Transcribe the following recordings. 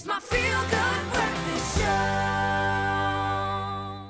It's my feel-good breakfast show.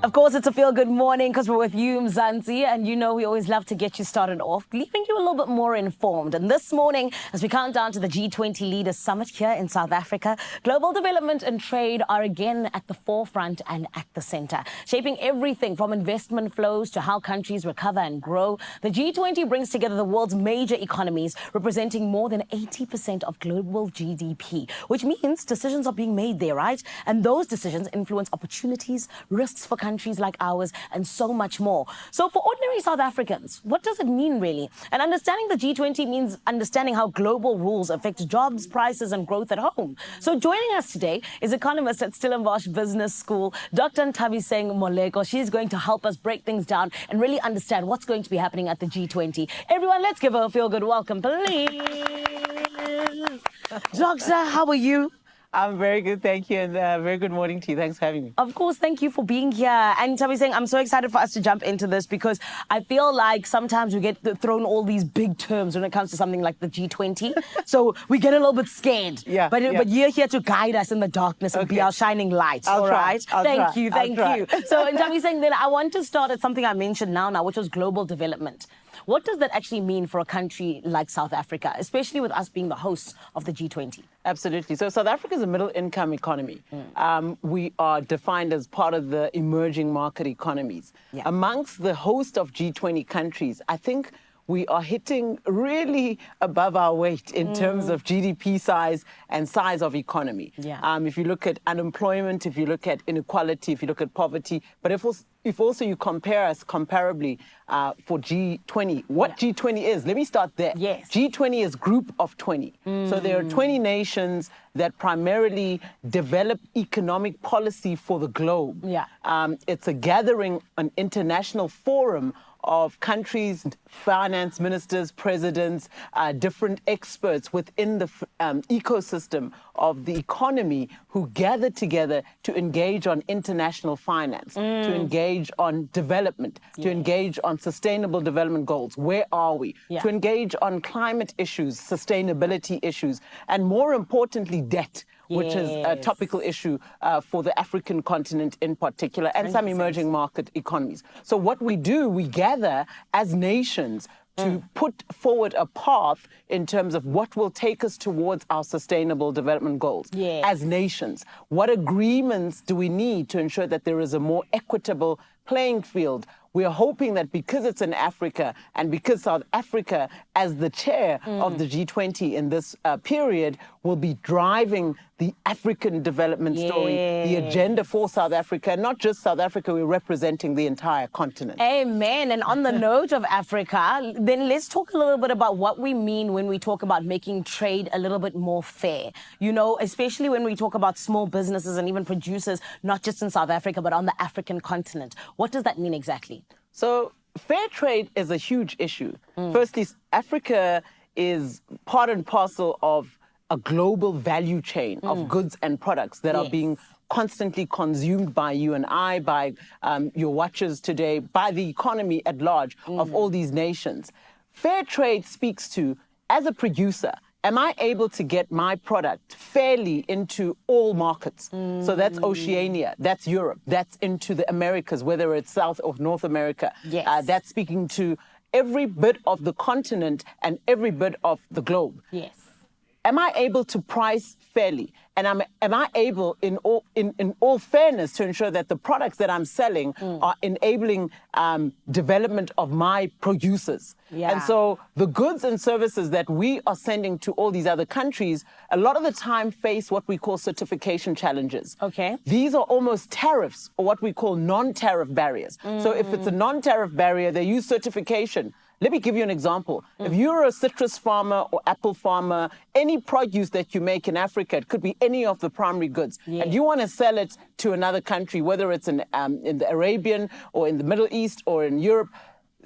Of course, it's a feel-good morning because we're with you, Mzansi, and you know we always love to get you started off, leaving you a little bit more informed. And this morning, as we count down to the G20 Leaders Summit here in South Africa, global development and trade are again at the forefront and at the center, shaping everything from investment flows to how countries recover and grow. The G20 brings together the world's major economies, representing more than 80% of global GDP, which means decisions are being made there, right? And those decisions influence opportunities, risks for countries like ours, and so much more. So for ordinary South Africans, what does it mean really? And understanding the G20 means understanding how global rules affect jobs, prices, and growth at home. So joining us today is economist at Stellenbosch Business School, Dr. Nthabiseng Moleko. She's going to help us break things down and really understand what's going to be happening at the G20. Everyone, let's give her a feel-good welcome, please. Doctor, how are you? I'm very good, thank you, and very good morning to you. Thanks for having me. Of course, thank you for being here. And Nthabiseng, I'm so excited for us to jump into this because I feel like sometimes we get thrown all these big terms when it comes to something like the G20. So we get a little bit scared. Yeah, but you're here to guide us in the darkness and be our shining light. I'll all try. right? I'll Thank try. you. So Nthabiseng, then I want to start at something I mentioned now, which was global development. What does that actually mean for a country like South Africa, especially with us being the hosts of the G20? Absolutely. So South Africa is a middle-income economy. We are defined as part of the emerging market economies. Yeah. Amongst the host of G20 countries, I think we are hitting really above our weight in terms of GDP size and size of economy. Yeah. If you look at unemployment, if you look at inequality, if you look at poverty, but if also you compare us comparably for G20, what G20 is, let me start there. Yes. G20 is group of 20. So there are 20 nations that primarily develop economic policy for the globe. Yeah. It's a gathering, an international forum of countries, finance ministers, presidents, different experts within the ecosystem of the economy who gather together to engage on international finance, to engage on development, to engage on sustainable development goals. Where are we? To engage on climate issues, sustainability issues, and more importantly, debt, which is a topical issue for the African continent in particular, and some emerging market economies. So what we do, we gather as nations to put forward a path in terms of what will take us towards our sustainable development goals as nations. What agreements do we need to ensure that there is a more equitable playing field? We are hoping that because it's in Africa and because South Africa, as the chair of the G20 in this period, will be driving the African development story, the agenda for South Africa. And not just South Africa, we're representing the entire continent. Amen. And on the note of Africa, then let's talk a little bit about what we mean when we talk about making trade a little bit more fair. You know, especially when we talk about small businesses and even producers, not just in South Africa, but on the African continent. What does that mean exactly? So fair trade is a huge issue. Firstly, Africa is part and parcel of a global value chain of goods and products that are being constantly consumed by you and I, by your watchers today, by the economy at large of all these nations. Fair trade speaks to, as a producer, am I able to get my product fairly into all markets? So that's Oceania, that's Europe, that's into the Americas, whether it's South or North America. Yes. That's speaking to every bit of the continent and every bit of the globe. Yes. Am I able to price fairly? And am I able, in all fairness, to ensure that the products that I'm selling are enabling development of my producers? Yeah. And so the goods and services that we are sending to all these other countries, a lot of the time face what we call certification challenges. Okay. These are almost tariffs, or what we call non-tariff barriers. So if it's a non-tariff barrier, they use certification. Let me give you an example. If you're a citrus farmer or apple farmer, any produce that you make in Africa, it could be any of the primary goods, and you want to sell it to another country, whether it's in the Arabian or in the Middle East or in Europe,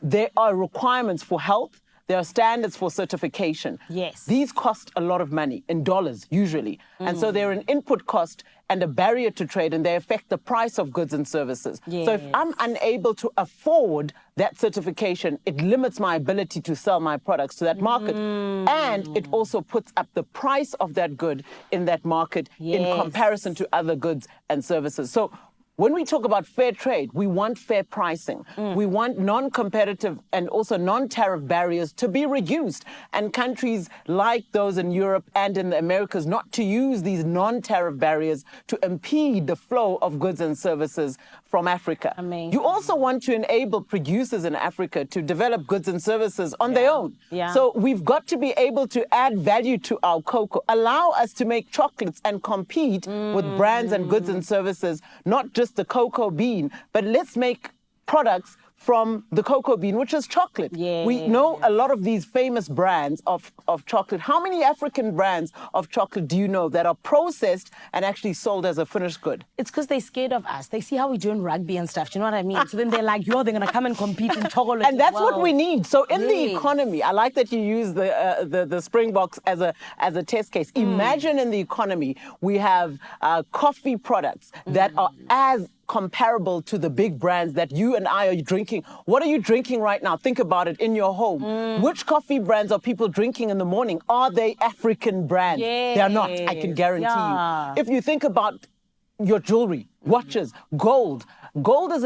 there are requirements for health, there are standards for certification. Yes. These cost a lot of money in dollars usually. And so they're an input cost and a barrier to trade, and they affect the price of goods and services. So if I'm unable to afford that certification, it limits my ability to sell my products to that market. And it also puts up the price of that good in that market in comparison to other goods and services. So when we talk about fair trade, we want fair pricing. We want non-competitive and also non-tariff barriers to be reduced, and countries like those in Europe and in the Americas not to use these non-tariff barriers to impede the flow of goods and services from Africa. Amazing. You also want to enable producers in Africa to develop goods and services on their own. Yeah. So we've got to be able to add value to our cocoa, allow us to make chocolates and compete with brands and goods and services, not just the cocoa bean, but let's make products from the cocoa bean, which is chocolate. We know a lot of these famous brands of chocolate. How many African brands of chocolate do you know that are processed and actually sold as a finished good? It's because they're scared of us. They see how we do in rugby and stuff. Do you know what I mean? So then they're like, yo, they're going to come and compete in chocolate. And that's as well. what we need. So in the economy, I like that you use the Springboks as a test case. Imagine in the economy, we have coffee products that are as comparable to the big brands that you and I are drinking. What are you drinking right now? Think about it in your home. Which coffee brands are people drinking in the morning? Are they African brands? They are not, I can guarantee you. If you think about your jewelry, watches, gold. Gold is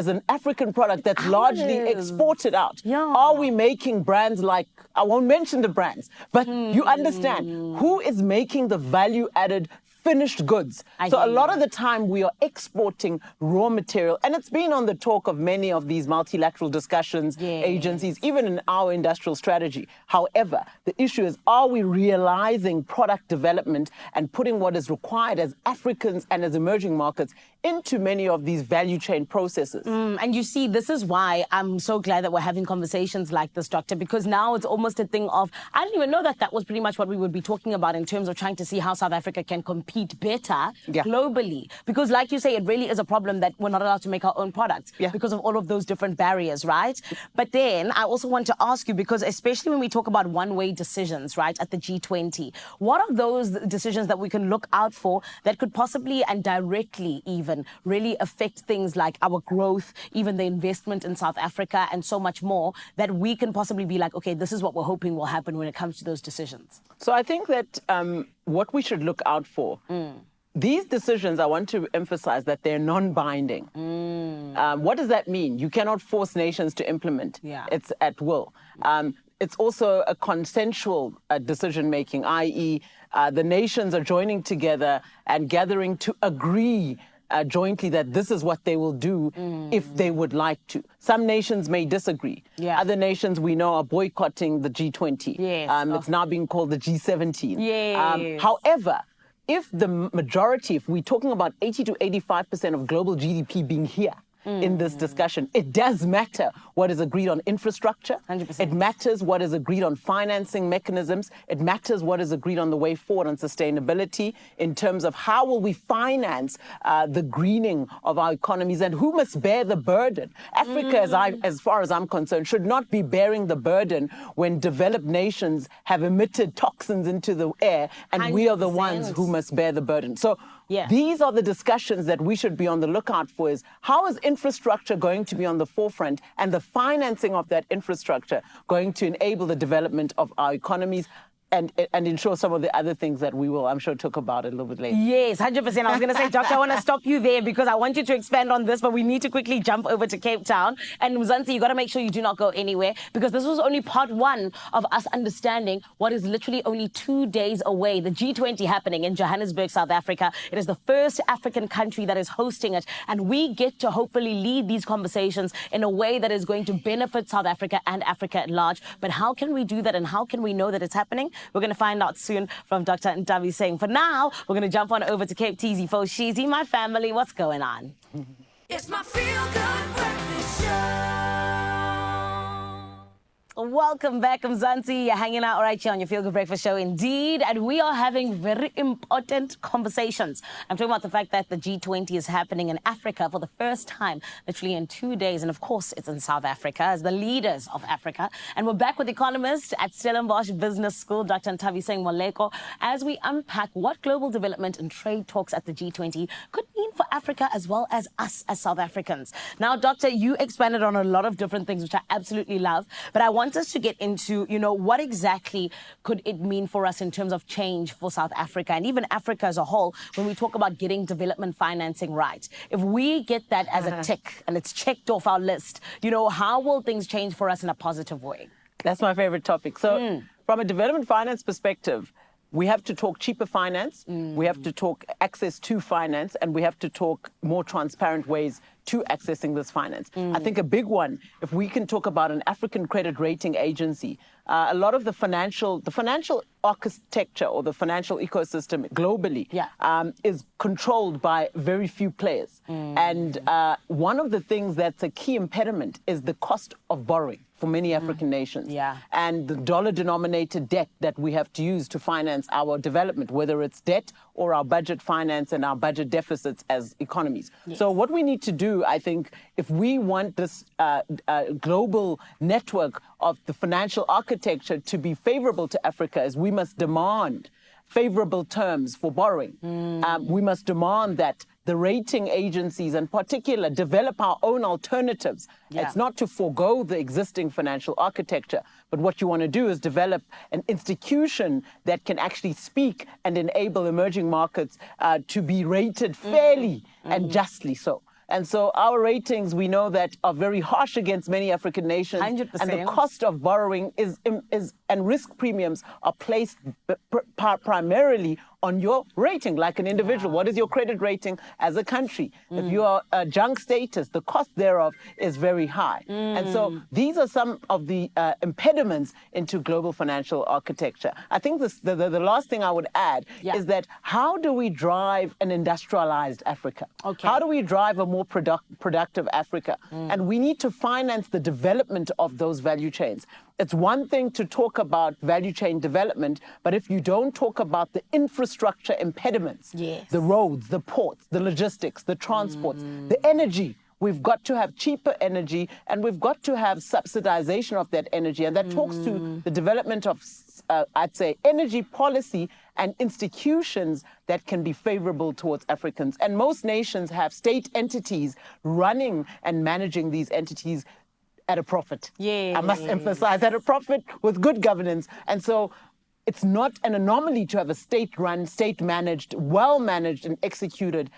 an African product that's largely exported out. Are we making brands like, I won't mention the brands, but you understand, who is making the value-added finished goods? So a lot of the time we are exporting raw material, and it's been on the talk of many of these multilateral discussions, agencies, even in our industrial strategy. However, the issue is, are we realizing product development and putting what is required as Africans and as emerging markets into many of these value chain processes? And you see, this is why I'm so glad that we're having conversations like this, Doctor, because now it's almost a thing of, I didn't even know that that was pretty much what we would be talking about in terms of trying to see how South Africa can compete better globally. Because like you say, it really is a problem that we're not allowed to make our own products because of all of those different barriers, right? But then I also want to ask you, because especially when we talk about one-way decisions, right, at the G20, what are those decisions that we can look out for that could possibly and directly even really affect things like our growth, even the investment in South Africa and so much more, that we can possibly be like, okay, this is what we're hoping will happen when it comes to those decisions? So I think that what we should look out for, these decisions, I want to emphasize that they're non-binding. What does that mean? You cannot force nations to implement. It's at will. It's also a consensual decision-making, i.e. The nations are joining together and gathering to agree jointly that this is what they will do if they would like to. Some nations may disagree. Other nations we know are boycotting the G20. It's now being called the G17. However, if the majority, if we're talking about 80 to 85% of global GDP being here, in this discussion, it does matter what is agreed on infrastructure. 100%. It matters what is agreed on financing mechanisms. It matters what is agreed on the way forward on sustainability in terms of how will we finance the greening of our economies and who must bear the burden. Africa, as far as I'm concerned, should not be bearing the burden when developed nations have emitted toxins into the air and we are the ones who must bear the burden. So these are the discussions that we should be on the lookout for, is how is infrastructure going to be on the forefront and the financing of that infrastructure going to enable the development of our economies and ensure some of the other things that we will, I'm sure, talk about a little bit later. Yes, 100%. I was going to say, Doctor, I want to stop you there because I want you to expand on this, but we need to quickly jump over to Cape Town. And Mzansi, you got to make sure you do not go anywhere, because this was only part one of us understanding what is literally only 2 days away. The G20 happening in Johannesburg, South Africa. It is the first African country that is hosting it. And we get to hopefully lead these conversations in a way that is going to benefit South Africa and Africa at large. But how can we do that, and how can we know that it's happening? We're going to find out soon from Dr. Ntabi Singh. For now, we're going to jump on over to Cape Teasy. For Shizi, my family, what's going on? It's my feel-good breakfast show. Welcome back, Mzansi. You're hanging out right here on your Feel Good Breakfast Show indeed. And we are having very important conversations. I'm talking about the fact that the G20 is happening in Africa for the first time, literally in 2 days. And of course, it's in South Africa as the leaders of Africa. And we're back with economist at Stellenbosch Business School, Dr. Ntabiseng Moleko, as we unpack what global development and trade talks at the G20 could mean for Africa as well as us as South Africans. Now, Doctor, you expanded on a lot of different things, which I absolutely love. But I want us to get into, what exactly could it mean for us in terms of change for South Africa and even Africa as a whole when we talk about getting development financing right. If we get that as a tick and it's checked off our list, how will things change for us in a positive way? That's my favorite topic. So from a development finance perspective, we have to talk cheaper finance, we have to talk access to finance, and we have to talk more transparent ways to accessing this finance. I think a big one, if we can talk about an African credit rating agency, a lot of the financial architecture or the financial ecosystem globally is controlled by very few players. And one of the things that's a key impediment is the cost of borrowing for many African nations. And the dollar-denominated debt that we have to use to finance our development, whether it's debt or our budget finance and our budget deficits as economies. So what we need to do, I think, if we want this global network of the financial architecture to be favorable to Africa, is we must demand favorable terms for borrowing. We must demand that the rating agencies in particular develop our own alternatives. It's not to forego the existing financial architecture, but what you want to do is develop an institution that can actually speak and enable emerging markets to be rated fairly and justly so. And so our ratings, we know that are very harsh against many African nations. 100%. And the cost of borrowing and risk premiums are placed primarily on your rating, like an individual. What is your credit rating as a country? If you are a junk status, the cost thereof is very high. And so these are some of the impediments into global financial architecture. I think the last thing I would add is that how do we drive an industrialized Africa? How do we drive a more productive Africa? And we need to finance the development of those value chains. It's one thing to talk about value chain development, but if you don't talk about the infrastructure impediments, the roads, the ports, the logistics, the transports, the energy, we've got to have cheaper energy and we've got to have subsidization of that energy. And that talks to the development of, I'd say, energy policy and institutions that can be favorable towards Africans. And most nations have state entities running and managing these entities at a profit. I must emphasize, at a profit with good governance. And so it's not an anomaly to have a state-run, state-managed, well-managed and executed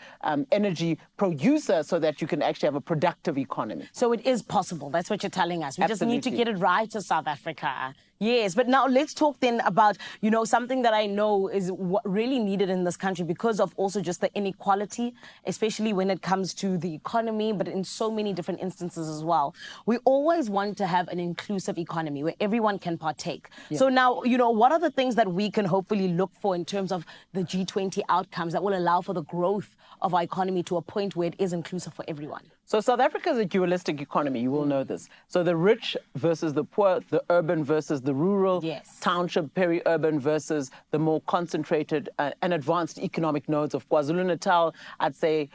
energy producer so that you can actually have a productive economy. So it is possible. That's what you're telling us. We just need to get it right as South Africa. Yes, but now let's talk then about, something that I know is what really needed in this country because of also just the inequality, especially when it comes to the economy, but in so many different instances as well. We always want to have an inclusive economy where everyone can partake. So now, what are the things that we can hopefully look for in terms of the G20 outcomes that will allow for the growth of our economy to a point where it is inclusive for everyone? So South Africa is a dualistic economy, you will know this. So the rich versus the poor, the urban versus the rural, township, peri-urban versus the more concentrated and advanced economic nodes of KwaZulu-Natal, I'd say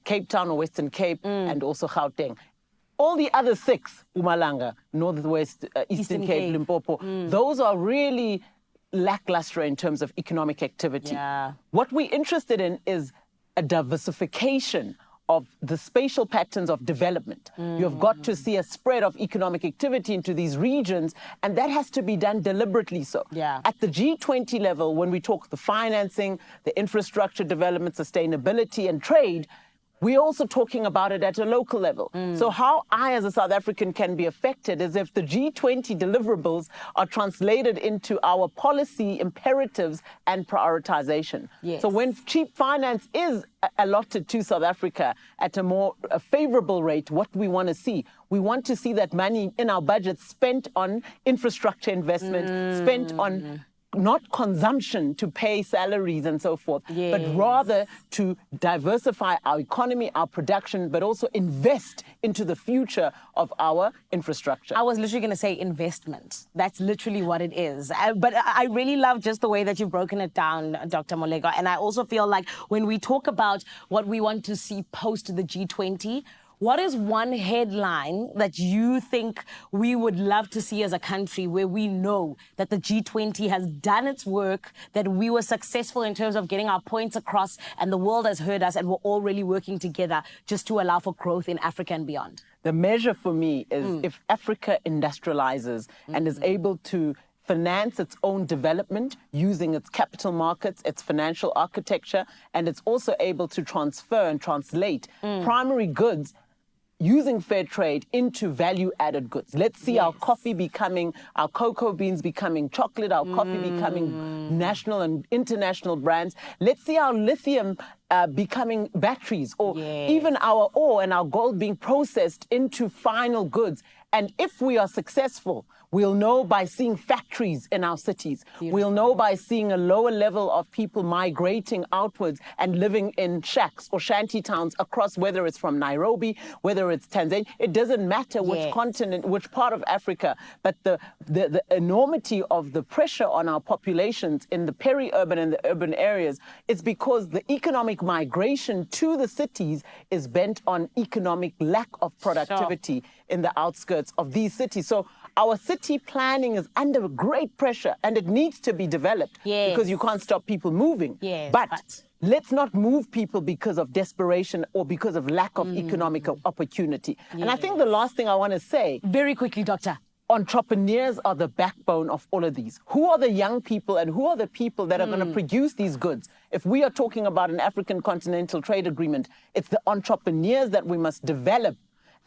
Cape Town or Western Cape, and also Gauteng. All the other six, Mpumalanga, Northwest, Eastern Cape, Limpopo, those are really lackluster in terms of economic activity. What we're interested in is a diversification of the spatial patterns of development. You have got to see a spread of economic activity into these regions, and that has to be done deliberately so. At the G20 level, when we talk the financing, the infrastructure development, sustainability, and trade, we're also talking about it at a local level. So how I, as a South African, can be affected is if the G20 deliverables are translated into our policy imperatives and prioritization. So when cheap finance is allotted to South Africa at a more favorable rate, what we want to see? We want to see that money in our budget spent on infrastructure investment, spent on not consumption to pay salaries and so forth, but Yes. rather to diversify our economy, our production, but also invest into the future of our infrastructure. I was literally going to say investment. That's literally what it is. But I really love just the way that you've broken it down, Dr. Moleko. And I also feel like when we talk about what we want to see post the G20, what is one headline that you think we would love to see as a country where we know that the G20 has done its work, that we were successful in terms of getting our points across and the world has heard us and we're all really working together just to allow for growth in Africa and beyond? The measure for me is if Africa industrializes and is able to finance its own development using its capital markets, its financial architecture, and it's also able to transfer and translate primary goods using fair trade into value-added goods. Let's see our coffee becoming, our cocoa beans becoming chocolate, our coffee becoming national and international brands. Let's see our lithium becoming batteries, or even our ore and our gold being processed into final goods. And if we are successful, we'll know by seeing factories in our cities. We'll know by seeing a lower level of people migrating outwards and living in shacks or shanty towns across, whether it's from Nairobi, whether it's Tanzania. It doesn't matter which continent, which part of Africa, but the enormity of the pressure on our populations in the peri-urban and the urban areas is because the economic migration to the cities is bent on economic lack of productivity in the outskirts of these cities. So our city planning is under great pressure and it needs to be developed because you can't stop people moving. But let's not move people because of desperation or because of lack of economic opportunity. And I think the last thing I want to say... Very quickly, Doctor. Entrepreneurs are the backbone of all of these. Who are the young people and who are the people that are going to produce these goods? If we are talking about an African Continental Trade Agreement, it's the entrepreneurs that we must develop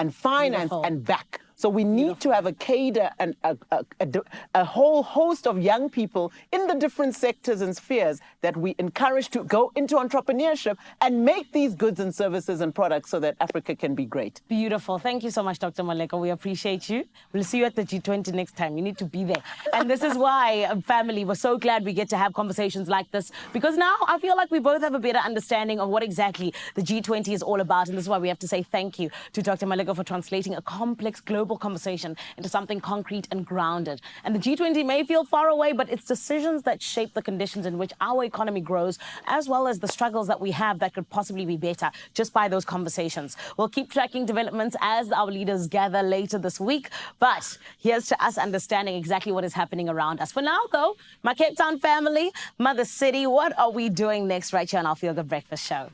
and finance and back. So we need to have a cadre and a whole host of young people in the different sectors and spheres that we encourage to go into entrepreneurship and make these goods and services and products so that Africa can be great. Beautiful. Thank you so much, Dr. Moleko. We appreciate you. We'll see you at the G20 next time. You need to be there. And this is why, family, we're so glad we get to have conversations like this, because now I feel like we both have a better understanding of what exactly the G20 is all about. And this is why we have to say thank you to Dr. Moleko for translating a complex global conversation into something concrete and grounded. And the G20 may feel far away, but it's decisions that shape the conditions in which our economy grows, as well as the struggles that we have that could possibly be better just by those conversations. We'll keep tracking developments as our leaders gather later this week. But here's to us understanding exactly what is happening around us. For now, though, my Cape Town family, Mother City, what are we doing next right here on our Feel Good Breakfast Show?